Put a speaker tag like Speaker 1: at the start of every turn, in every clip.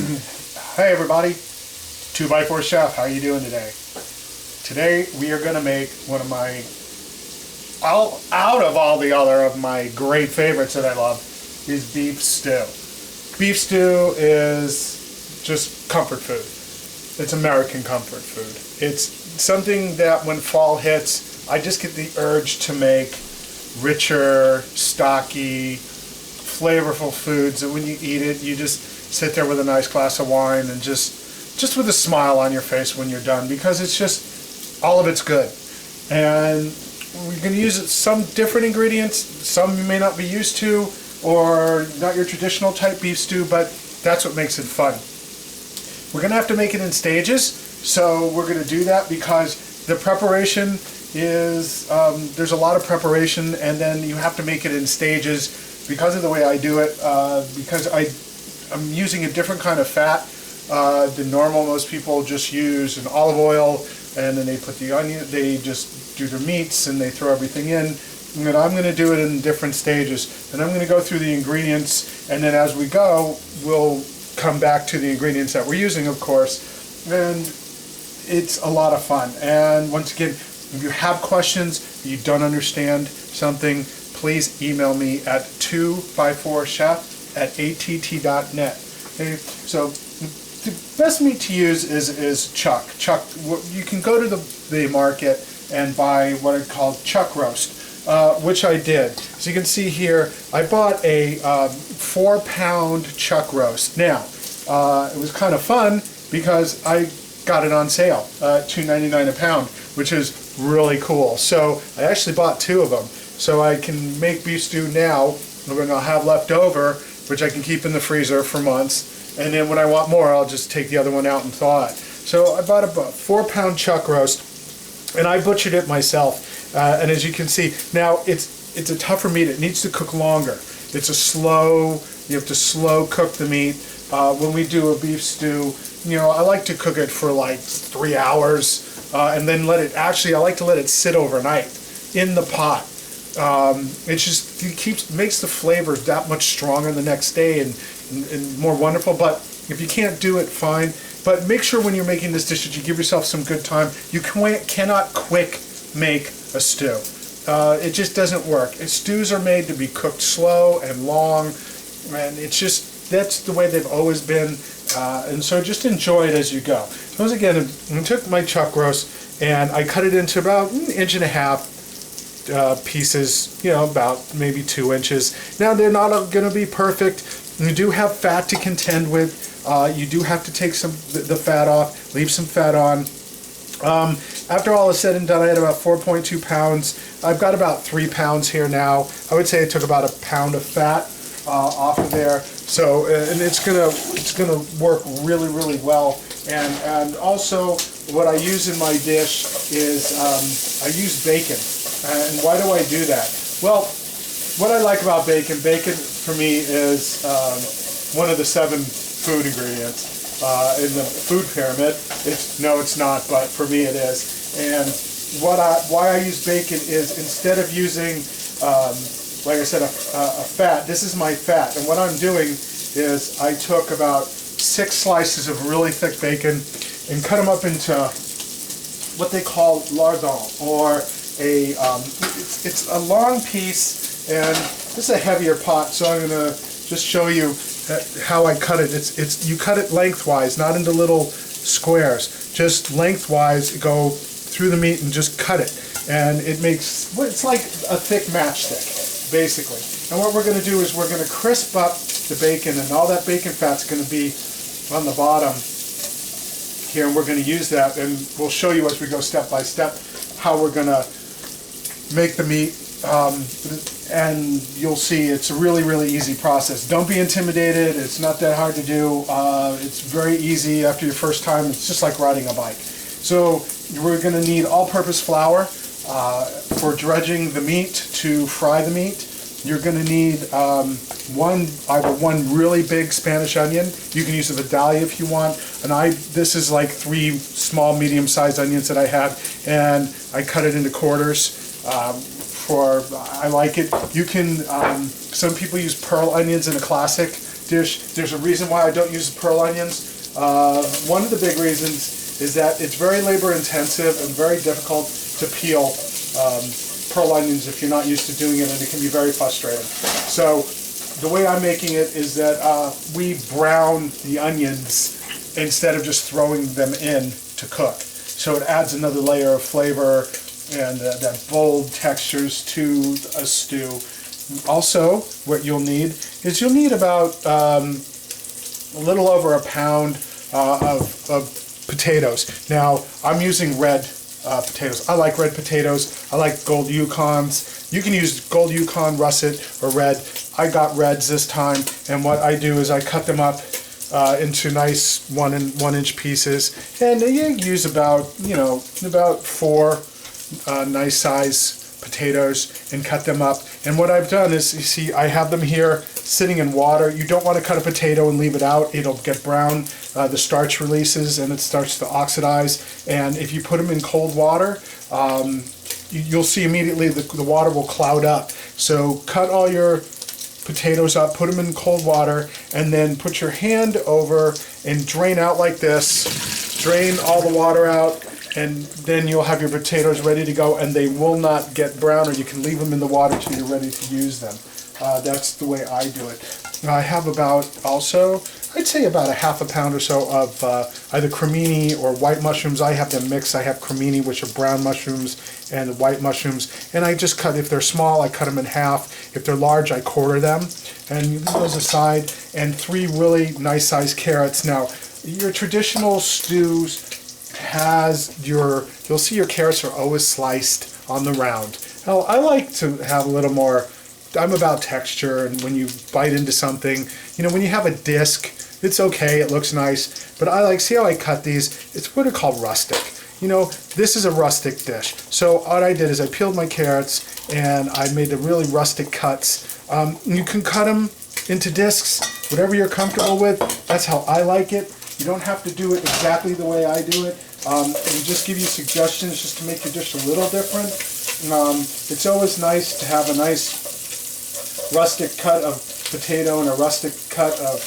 Speaker 1: Hey everybody, 2x4 Chef, how you doing today? Today we are going to make one of my, out of all the other of my great favorites that I love, is beef stew. Beef stew is just comfort food. It's American comfort food. It's something that when fall hits, I just get the urge to make richer, stocky, flavorful foods, and when you eat it, you just sit there with a nice glass of wine and just with a smile on your face when you're done, because it's just, all of it's good. And we're going to use some different ingredients, some you may not be used to, or not your traditional type beef stew, but that's what makes it fun. We're going to have to make it in stages, so we're going to do that because the preparation is, there's a lot of preparation, and then you have to make it in stages because of the way I do it, because I'm using a different kind of fat than normal. Most people just use an olive oil, and then they put the onion, they just do their meats and they throw everything in. And I'm going to do it in different stages, and I'm going to go through the ingredients, and then as we go we'll come back to the ingredients that we're using, of course, and it's a lot of fun. And once again, if you have questions, if you don't understand something, please email me at 2x4chef@att.net. Okay? So the best meat to use is chuck. Chuck. You can go to the market and buy what I call chuck roast, which I did. So you can see here, I bought a 4-pound chuck roast. Now, it was kind of fun because I got it on sale, $2.99 a pound, which is really cool. So I actually bought 2 of them. So I can make beef stew now, and I'll have left over, which I can keep in the freezer for months. And then when I want more, I'll just take the other one out and thaw it. So I bought a 4-pound chuck roast, and I butchered it myself. And as you can see, now it's a tougher meat. It needs to cook longer. It's a slow, you have to slow cook the meat. When we do a beef stew, you know, I like to cook it for like 3 hours, and then I like to let it sit overnight in the pot. It just makes the flavors that much stronger the next day and more wonderful. But if you can't do it, fine. But make sure when you're making this dish that you give yourself some good time. You cannot quick make a stew. It just doesn't work. Stews are made to be cooked slow and long, and that's the way they've always been. And so just enjoy it as you go. Once again, I took my chuck roast and I cut it into about 1.5 inches pieces, you know, about maybe 2 inches. Now they're not going to be perfect. You do have fat to contend with. You do have to take the fat off, leave some fat on. After all is said and done, I had about 4.2 pounds. I've got about 3 pounds here now. I would say I took about 1 pound of fat off of there. So, and it's gonna work really, really well. And also, what I use in my dish is I use bacon. And why do I do that? Well, what I like about bacon for me is one of the 7 food ingredients in the food pyramid. It's not, but for me it is. And why I use bacon is, instead of using, like I said, a fat, this is my fat. And what I'm doing is I took about 6 slices of really thick bacon and cut them up into what they call lardon, or it's a long piece, and this is a heavier pot, so I'm going to just show you how I cut it. You cut it lengthwise, not into little squares, just lengthwise. Go through the meat and just cut it, and it's like a thick matchstick, basically. And what we're going to do is we're going to crisp up the bacon, and all that bacon fat's going to be on the bottom here, and we're going to use that, and we'll show you as we go step by step how we're going to make the meat, and you'll see it's a really, really easy process. Don't be intimidated. It's not that hard to do. It's very easy after your first time. It's just like riding a bike. So we're going to need all-purpose flour for dredging the meat to fry the meat. You're going to need either one really big Spanish onion. You can use a Vidalia if you want. And this is like 3 small, medium-sized onions that I have, and I cut it into quarters. I like it. You can. Some people use pearl onions in a classic dish. There's a reason why I don't use pearl onions. One of the big reasons is that it's very labor intensive and very difficult to peel pearl onions if you're not used to doing it, and it can be very frustrating. So the way I'm making it is that we brown the onions instead of just throwing them in to cook. So it adds another layer of flavor and that bold textures to a stew. Also, what you'll need is about a little over a pound of potatoes. Now, I'm using red potatoes. I like red potatoes. I like Gold Yukons. You can use Gold Yukon, russet, or red. I got reds this time, and what I do is I cut them up into nice 1 inch pieces, and you use about four nice size potatoes and cut them up. And what I've done is, you see, I have them here sitting in water. You don't want to cut a potato and leave it out. It'll get brown. The starch releases and it starts to oxidize. And if you put them in cold water, you'll see immediately the water will cloud up. So cut all your potatoes up, put them in cold water, and then put your hand over and drain out like this. Drain all the water out, and then you'll have your potatoes ready to go, and they will not get brown, or you can leave them in the water till you're ready to use them. That's the way I do it. I have I'd say about a half a pound or so of either cremini or white mushrooms. I have them mixed. I have cremini, which are brown mushrooms, and white mushrooms. And I just cut, if they're small, I cut them in half. If they're large, I quarter them. And you leave those aside. And 3 really nice sized carrots. Now, your traditional stews you'll see your carrots are always sliced on the round. Now, I like to have a little more, I'm about texture, and when you bite into something, when you have a disc, it's okay, it looks nice, but see how I cut these? It's what are called rustic. This is a rustic dish. So what I did is I peeled my carrots and I made the really rustic cuts. You can cut them into discs, whatever you're comfortable with. That's how I like it. You don't have to do it exactly the way I do it. And just give you suggestions just to make your dish a little different. It's always nice to have a nice rustic cut of potato and a rustic cut of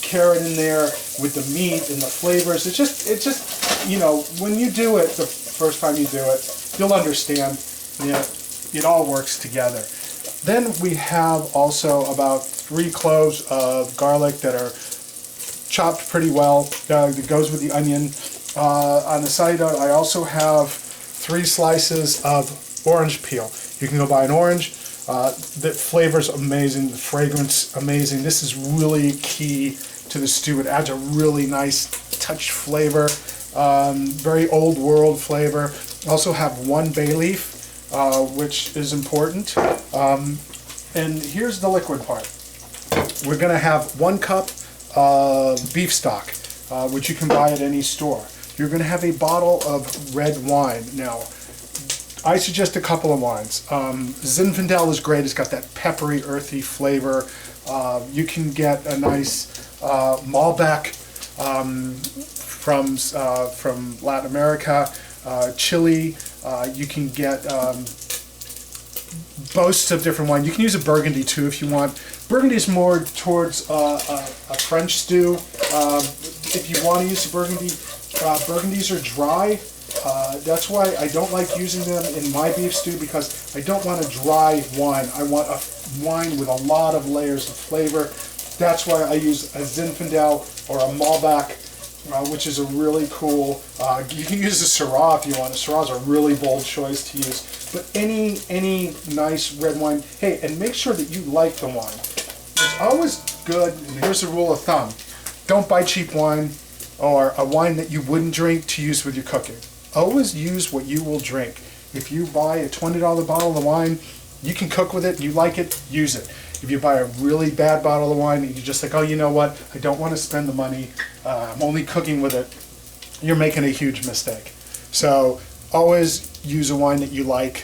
Speaker 1: carrot in there with the meat and the flavors. It's just when you do it the first time you do it, you'll understand. It all works together. Then we have also about 3 cloves of garlic that are chopped pretty well. That goes with the onion. On the side, I also have 3 slices of orange peel. You can go buy an orange. The flavor's amazing, the fragrance amazing. This is really key to the stew. It adds a really nice touch flavor, very old world flavor. Also have 1 bay leaf, which is important. And here's the liquid part. We're going to have 1 cup of beef stock, which you can buy at any store. You're going to have a bottle of red wine. Now, I suggest a couple of wines. Zinfandel is great. It's got that peppery, earthy flavor. You can get a nice Malbec from Latin America. Chili. You can get boasts of different wine. You can use a Burgundy too if you want. Burgundy is more towards a French stew. If you want to use a Burgundy, Burgundies are dry. That's why I don't like using them in my beef stew, because I don't want a dry wine. I want a wine with a lot of layers of flavor. That's why I use a Zinfandel or a Malbec, which is a really cool. You can use a Syrah if you want. A Syrah is a really bold choice to use. But any nice red wine. Hey, and make sure that you like the wine. It's always good. And here's a rule of thumb: don't buy cheap wine or a wine that you wouldn't drink to use with your cooking. Always use what you will drink. If you buy a $20 bottle of wine, you can cook with it, and you like it, use it. If you buy a really bad bottle of wine and you're just like, oh, you know what, I don't want to spend the money, I'm only cooking with it, you're making a huge mistake. So always use a wine that you like.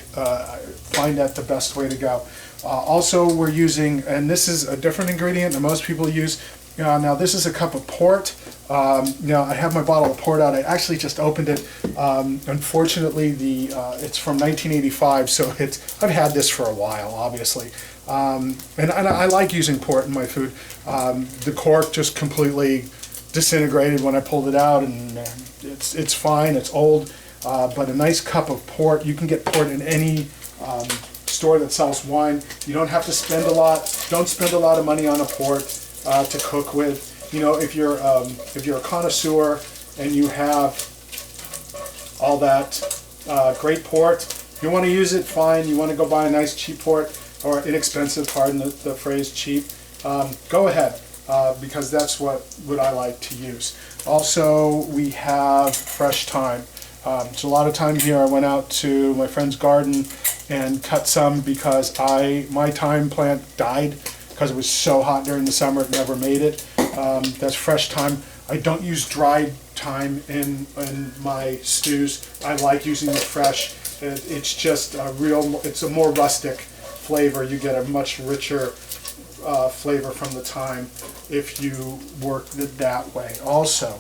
Speaker 1: Find that the best way to go. Also, we're using, and this is a different ingredient than most people use. Now this is a cup of port. I have my bottle of port out. I actually just opened it. Unfortunately, it's from 1985, so I've had this for a while, obviously. And I like using port in my food. The cork just completely disintegrated when I pulled it out, and it's fine. It's old, but a nice cup of port. You can get port in any store that sells wine. You don't have to spend a lot. Don't spend a lot of money on a port to cook with. You know, if you're a connoisseur and you have all that great port, you want to use it, fine. You want to go buy a nice cheap port, or inexpensive, pardon the phrase cheap, go ahead, because that's what I like to use. Also, we have fresh thyme. So a lot of time here I went out to my friend's garden and cut some because my thyme plant died because it was so hot during the summer, it never made it. That's fresh thyme. I don't use dried thyme in my stews. I like using it fresh. It's just it's a more rustic flavor. You get a much richer flavor from the thyme if you work it that way. Also,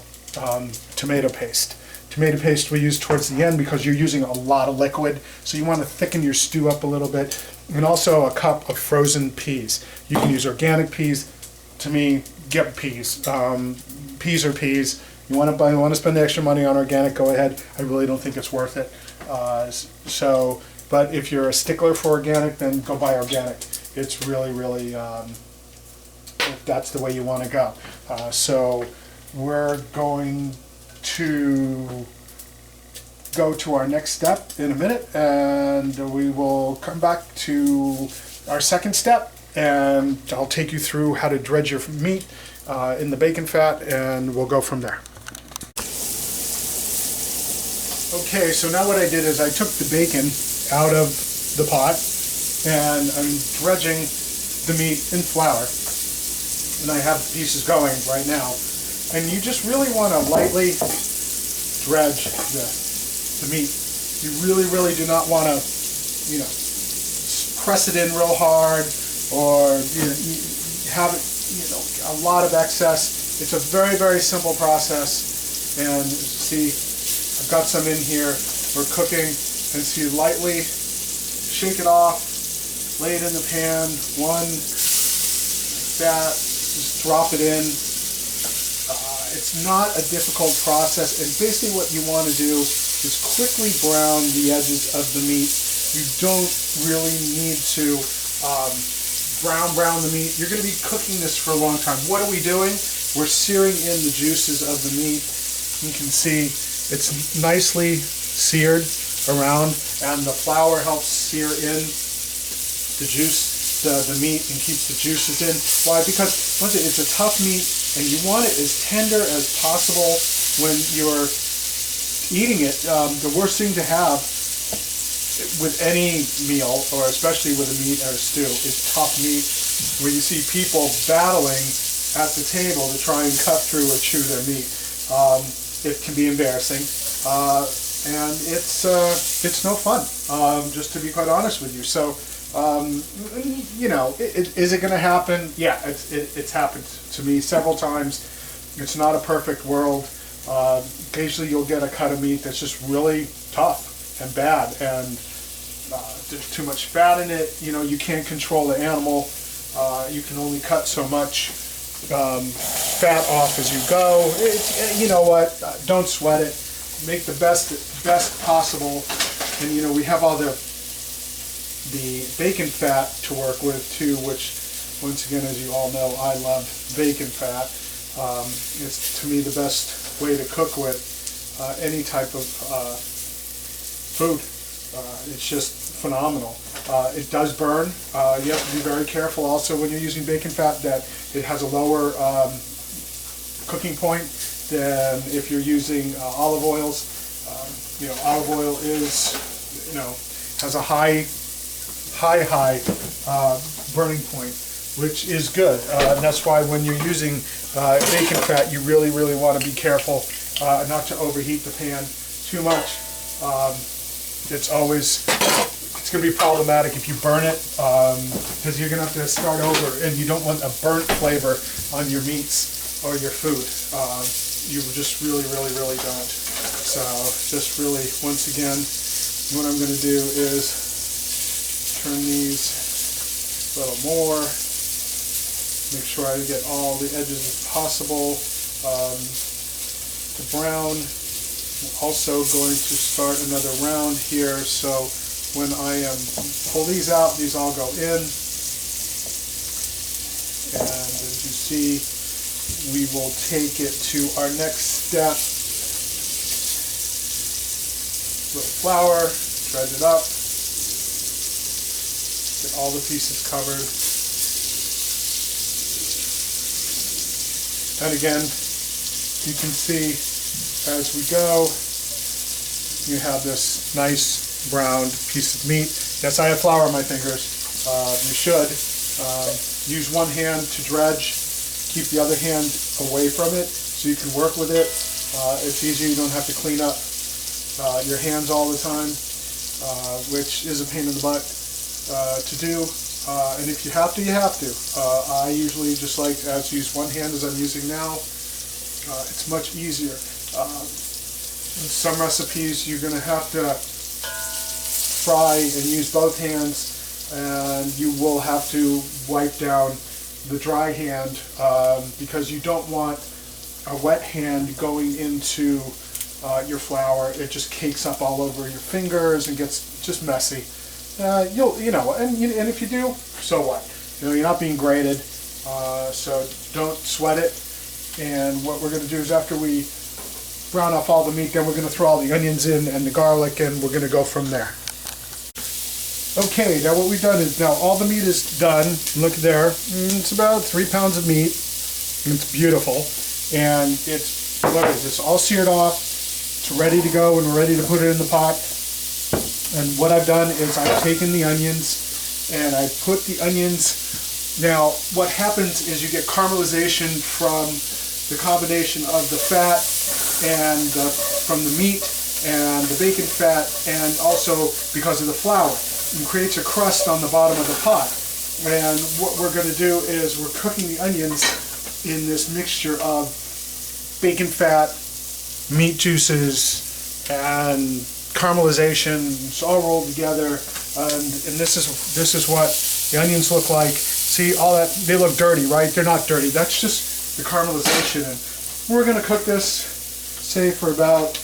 Speaker 1: tomato paste. Tomato paste we use towards the end because you're using a lot of liquid, so you want to thicken your stew up a little bit. And also a cup of frozen peas. You can use organic peas. To me, get peas. Peas are peas. You want to spend the extra money on organic, go ahead. I really don't think it's worth it. But if you're a stickler for organic, then go buy organic. It's really, that's the way you want to go. So we're going to go to our next step in a minute, and we will come back to our second step, and I'll take you through how to dredge your meat in the bacon fat, and we'll go from there. Okay, so now what I did is I took the bacon out of the pot, and I'm dredging the meat in flour, and I have the pieces going right now. And you just really want to lightly dredge the meat. You really do not want to, press it in real hard, or have it, a lot of excess. It's a very simple process. And see, I've got some in here. We're cooking, and so you lightly shake it off, lay it in the pan, one, like that, just drop it in. It's not a difficult process, and basically what you want to do is quickly brown the edges of the meat. You don't really need to brown the meat. You're going to be cooking this for a long time. What are we doing? We're searing in the juices of the meat. You can see it's nicely seared around, and the flour helps sear in the juice, the meat, and keeps the juices in. Why? Because once it's a tough meat, and you want it as tender as possible when you're eating it. The worst thing to have with any meal, or especially with a meat or a stew, is tough meat, where you see people battling at the table to try and cut through or chew their meat. It can be embarrassing, and it's no fun, just to be quite honest with you. So, is it going to happen? Yeah, it's happened to me several times. It's not a perfect world. Occasionally you'll get a cut of meat that's just really tough and bad, and there's too much fat in it. You can't control the animal. You can only cut so much fat off as you go. You know what? Don't sweat it. Make the best possible. And we have all the bacon fat to work with too, which, once again, as you all know, I love bacon fat. It's, to me, the best way to cook with any type of food. It's just phenomenal. It does burn. You have to be very careful also when you're using bacon fat that it has a lower cooking point than if you're using olive oils. Olive oil has a high burning point, which is good. And that's why when you're using bacon fat, you really want to be careful not to overheat the pan too much. It's going to be problematic if you burn it, because you're going to have to start over, and you don't want a burnt flavor on your meats or your food. You just really don't. So just really, once again, what I'm going to do is turn these A little more. Make sure I get all the edges as possible to brown. I'm also going to start another round here, so when I pull these out, these all go in. And as you see, we will take it to our next step. Little flour, dredge it up, get all the pieces covered. And again, you can see as we go, you have this nice browned piece of meat. Yes, I have flour on my fingers. You should. Use one hand to dredge, keep the other hand away from it so you can work with it. It's easier, you don't have to clean up your hands all the time, which is a pain in the butt to do. And if you have to, you have to. I usually just like to use one hand as I'm using now. It's much easier. In some recipes you're going to have to fry and use both hands, and you will have to wipe down the dry hand because you don't want a wet hand going into your flour. It just cakes up all over your fingers and gets just messy. And if you do, so what? You're not being graded, so don't sweat it. And what we're going to do is after we brown off all the meat, then we're going to throw all the onions in and the garlic, and we're going to go from there. Okay, now what we've done is, now all the meat is done. Look there, it's about 3 pounds of meat. It's beautiful, and it's all seared off. It's ready to go, and we're ready to put it in the pot. And what I've done is I've taken the onions and I put the onions. Now what happens is you get caramelization from the combination of the fat and from the meat and the bacon fat, and also because of the flour. It creates a crust on the bottom of the pot. And what we're going to do is we're cooking the onions in this mixture of bacon fat, meat juices, and caramelization. It's all rolled together, and this is what the onions look like. See, all that, they look dirty, right? They're not dirty. That's just the caramelization. And we're going to cook this, say, for about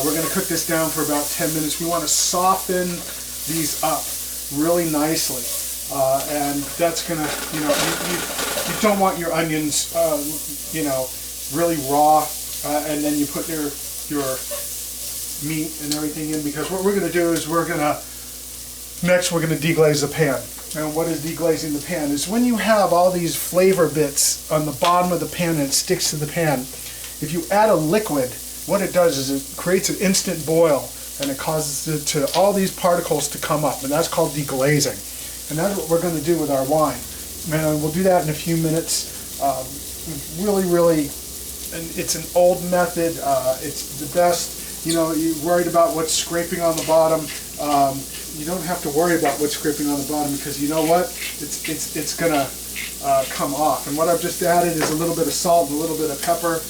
Speaker 1: we're going to cook this down for about 10 minutes. We want to soften these up really nicely, and that's going to, you don't want your onions, really raw, and then you put your meat and everything in, because what we're going to do is we're going to deglaze the pan. And what is deglazing the pan is when you have all these flavor bits on the bottom of the pan and it sticks to the pan. If you add a liquid, what it does is it creates an instant boil, and it causes all these particles to come up, and that's called deglazing. And that's what we're going to do with our wine. And we'll do that in a few minutes. Really, and it's an old method. It's the best. You're worried about what's scraping on the bottom. You don't have to worry about what's scraping on the bottom, because you know what? It's gonna come off. And what I've just added is a little bit of salt and a little bit of pepper.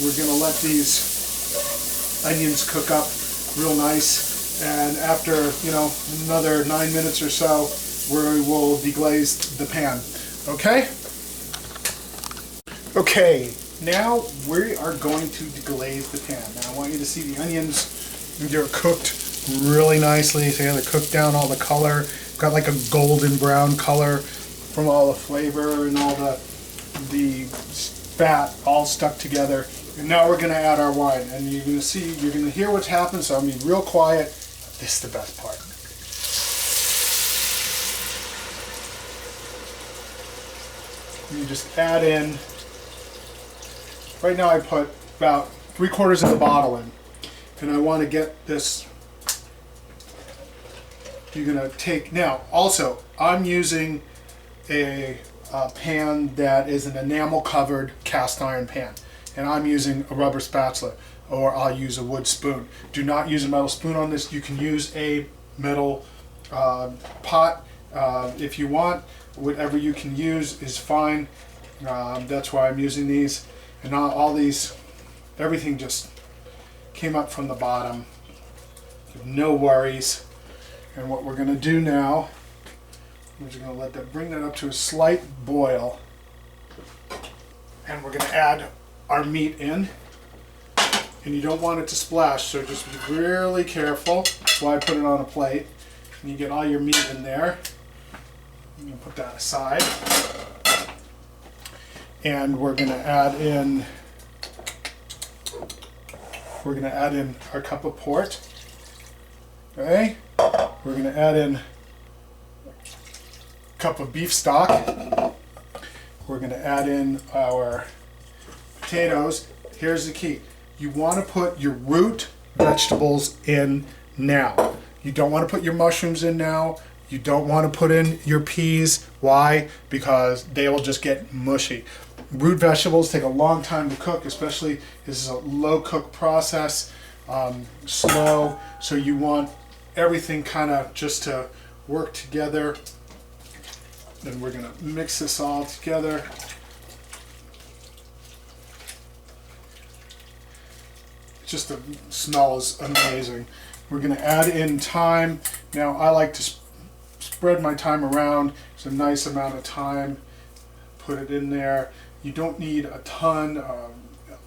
Speaker 1: We're gonna let these onions cook up real nice, and after another 9 minutes or so, we will deglaze the pan. Okay. Okay. Now we are going to deglaze the pan. Now I want you to see the onions. They're cooked really nicely. So they're cooked down all the color. Got like a golden brown color from all the flavor and all the fat all stuck together. And now we're going to add our wine. And you're going to hear what's happened, so I'm going to be real quiet. This is the best part. You just add in. Right now I put about 3/4 of the bottle in, and I want to get this. You're going to take, now also I'm using a pan that is an enamel covered cast iron pan, and I'm using a rubber spatula, or I'll use a wood spoon. Do not use a metal spoon on this. You can use a metal pot if you want. Whatever you can use is fine. That's why I'm using these. And now all these, everything just came up from the bottom. No worries. And what we're going to do now, We're just going to let that, bring that up to a slight boil. And we're going to add our meat in. And you don't want it to splash, so just be really careful. That's why I put it on a plate. And you get all your meat in there. You can put that aside. And we're going to add in our cup of port. Okay? We're going to add in a cup of beef stock. We're going to add in our potatoes. Here's the key. You want to put your root vegetables in now. You don't want to put your mushrooms in now. You don't want to put in your peas. Why? Because they will just get mushy. Root vegetables take a long time to cook, especially this is a low cook process, slow. So you want everything kind of just to work together. Then we're going to mix this all together. Just the smell is amazing. We're going to add in thyme. Now I like to spread my thyme around. It's a nice amount of thyme. Put it in there. You don't need a ton.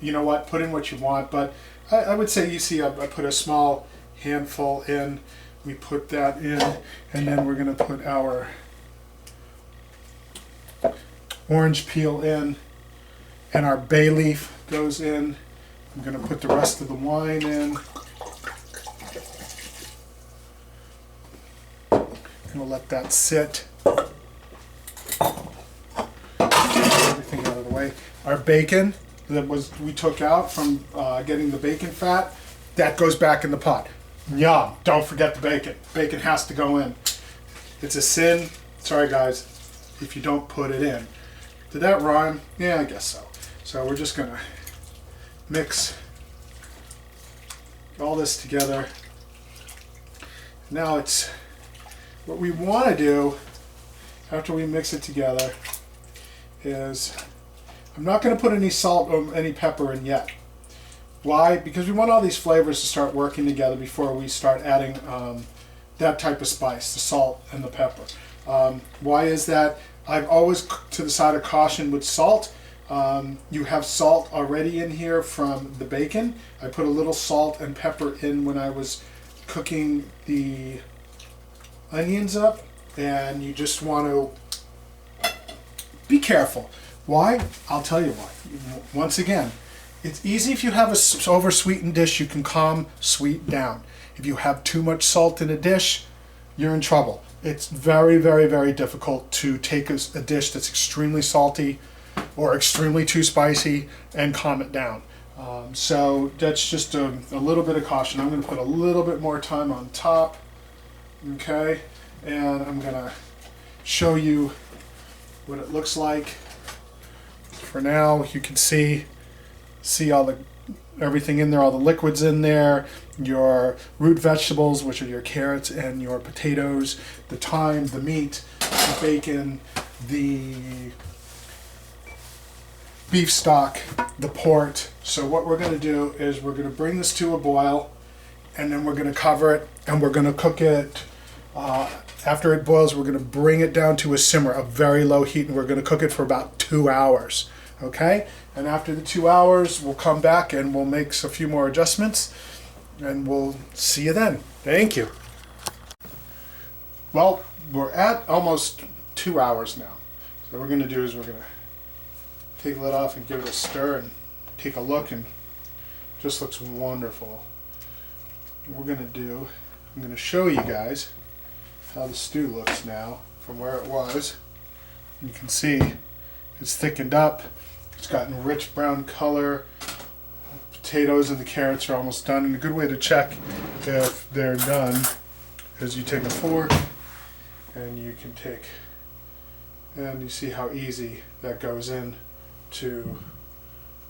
Speaker 1: You know what? Put in what you want. But I would say, you see, I put a small handful in. We put that in, and then we're going to put our orange peel in, and our bay leaf goes in. I'm going to put the rest of the wine in. I'm going to let that sit. Everything out of the way. Our bacon that we took out from getting the bacon fat, that goes back in the pot. Yum! Don't forget the bacon. Bacon has to go in. It's a sin. Sorry guys, if you don't put it in. Did that rhyme? Yeah, I guess so. So we're just going to mix all this together. Now it's what we want to do after we mix it together is I'm not going to put any salt or any pepper in yet. Why? Because we want all these flavors to start working together before we start adding that type of spice, the salt and the pepper. Why is that? I've always to the side of caution with salt. You have salt already in here from the bacon. I put a little salt and pepper in when I was cooking the onions up, and you just want to be careful. Why? I'll tell you why. Once again, it's easy if you have a over-sweetened dish, you can calm sweet down. If you have too much salt in a dish, you're in trouble. It's very, very, very difficult to take a dish that's extremely salty or extremely too spicy and calm it down. So that's just a little bit of caution. I'm going to put a little bit more thyme on top. Okay, and I'm going to show you what it looks like. For now, you can see all everything in there, all the liquids in there, your root vegetables, which are your carrots and your potatoes, the thyme, the meat, the bacon, the beef stock, the port. So what we're going to do is we're going to bring this to a boil, and then we're going to cover it, and we're going to cook it. After it boils, we're going to bring it down to a simmer, a very low heat, and we're going to cook it for about 2 hours. Okay? And after the 2 hours, we'll come back and we'll make a few more adjustments, and we'll see you then. Thank you. Well, we're at almost 2 hours now. So what we're going to do is we're going to take the lid off and give it a stir and take a look, and it just looks wonderful. What we're going to do, I'm going to show you guys how the stew looks now from where it was. You can see it's thickened up. It's gotten rich brown color. The potatoes and the carrots are almost done. And a good way to check if they're done is you take a fork and you can take, and you see how easy that goes in to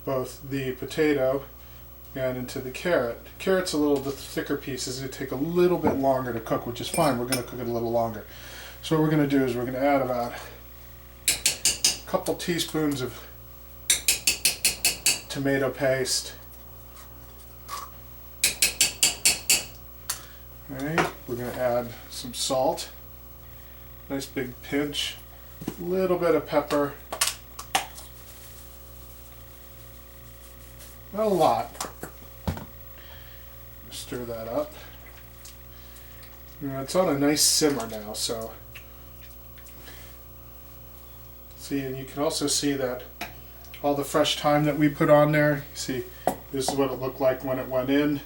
Speaker 1: both the potato and into the carrot. Carrot's a little bit thicker pieces. It take a little bit longer to cook, which is fine. We're going to cook it a little longer. So what we're going to do is we're going to add about a couple teaspoons of tomato paste. Alright, we're going to add some salt. Nice big pinch. A little bit of pepper. Not a lot. Stir that up. It's on a nice simmer now, so see, and you can also see that all the fresh thyme that we put on there. You see, this is what it looked like when it went in,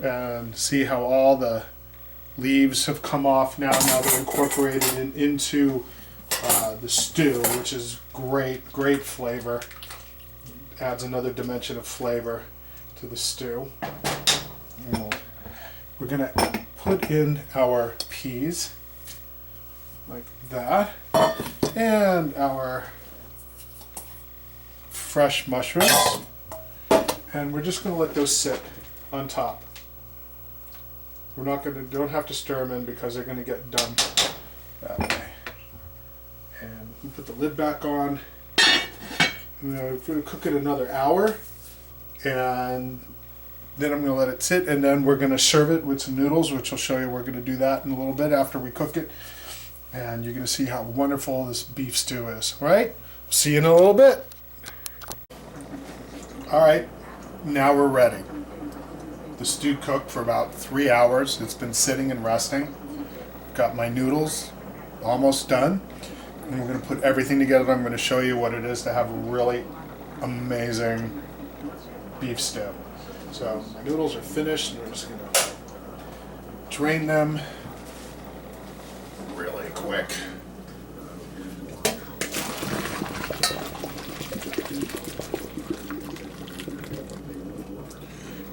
Speaker 1: and see how all the leaves have come off now. Now they're incorporated into the stew, which is great flavor. Adds another dimension of flavor to the stew. And we're gonna put in our peas like that, and our fresh mushrooms, and we're just gonna let those sit on top. We're not gonna, don't have to stir them in because they're gonna get done that way. And we put the lid back on. We're gonna cook it another hour, and then I'm gonna let it sit, and then we're gonna serve it with some noodles, which I'll show you. We're gonna do that in a little bit after we cook it, and you're gonna see how wonderful this beef stew is. All right? See you in a little bit. All right, now we're ready. The stew cooked for about 3 hours. It's been sitting and resting. Got my noodles almost done. And we're going to put everything together. I'm going to show you what it is to have a really amazing beef stew. So my noodles are finished, and we're just going to drain them really quick.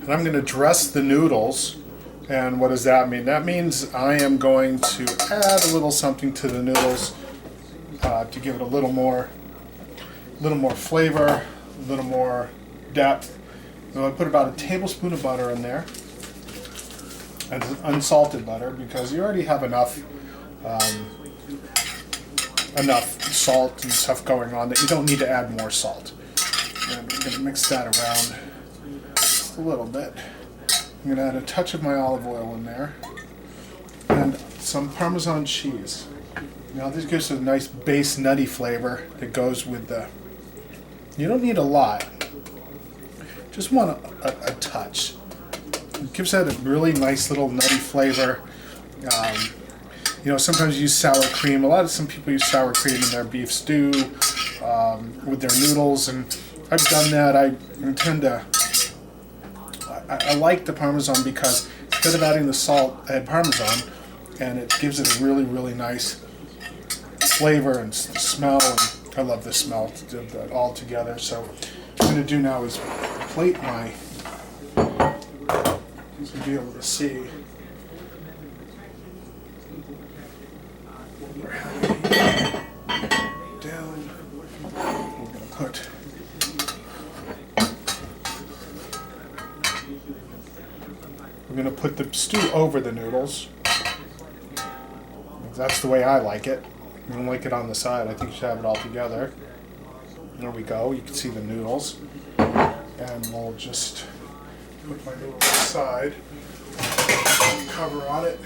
Speaker 1: And I'm going to dress the noodles. And what does that mean? That means I am going to add a little something to the noodles to give it a little more flavor, a little more depth. So I put about a tablespoon of butter in there, and unsalted butter, because you already have enough salt and stuff going on that you don't need to add more salt. And I'm going to mix that around just a little bit. I'm going to add a touch of my olive oil in there, and some Parmesan cheese. Now this gives a nice base nutty flavor that goes with the... You don't need a lot. Just want a touch. It gives that a really nice little nutty flavor. You know, sometimes you use sour cream. Some people use sour cream in their beef stew with their noodles, and I've done that. I like the Parmesan because instead of adding the salt, I add Parmesan, and it gives it a really nice flavor and smell. And I love the smell of that all together. So what I'm going to do now is plate my, to be able to see what we're having down. We're going to put the stew over the noodles. That's the way I like it. I don't like it on the side. I think you should have it all together. There we go. You can see the noodles. And we'll just put my noodles aside. Cover on it.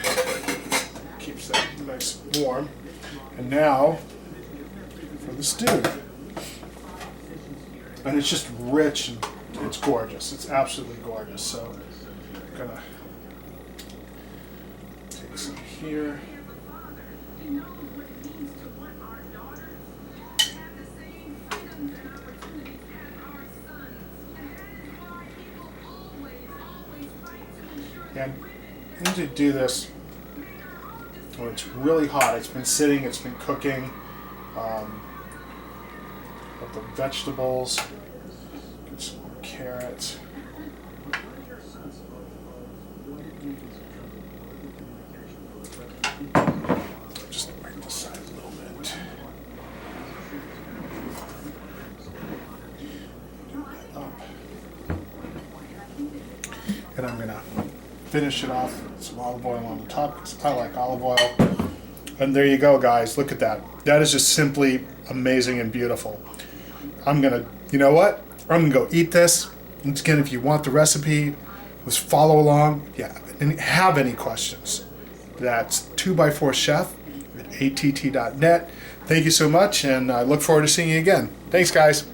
Speaker 1: Keeps that nice and warm. And now for the stew. And it's just rich and it's gorgeous. It's absolutely gorgeous. So I'm gonna take some here. And I need to do this when it's really hot. It's been sitting, it's been cooking. Got the vegetables, get some more carrots. Just break this side a little bit. Do that up. And I'm gonna finish it off with some olive oil on the top, because I like olive oil. And there you go, guys. Look at that. That is just simply amazing and beautiful. You know what? I'm gonna go eat this. Once again, if you want the recipe, just follow along. Yeah, and have any questions, That's 2x4chef at att.net. Thank you so much, and I look forward to seeing you again. Thanks, guys.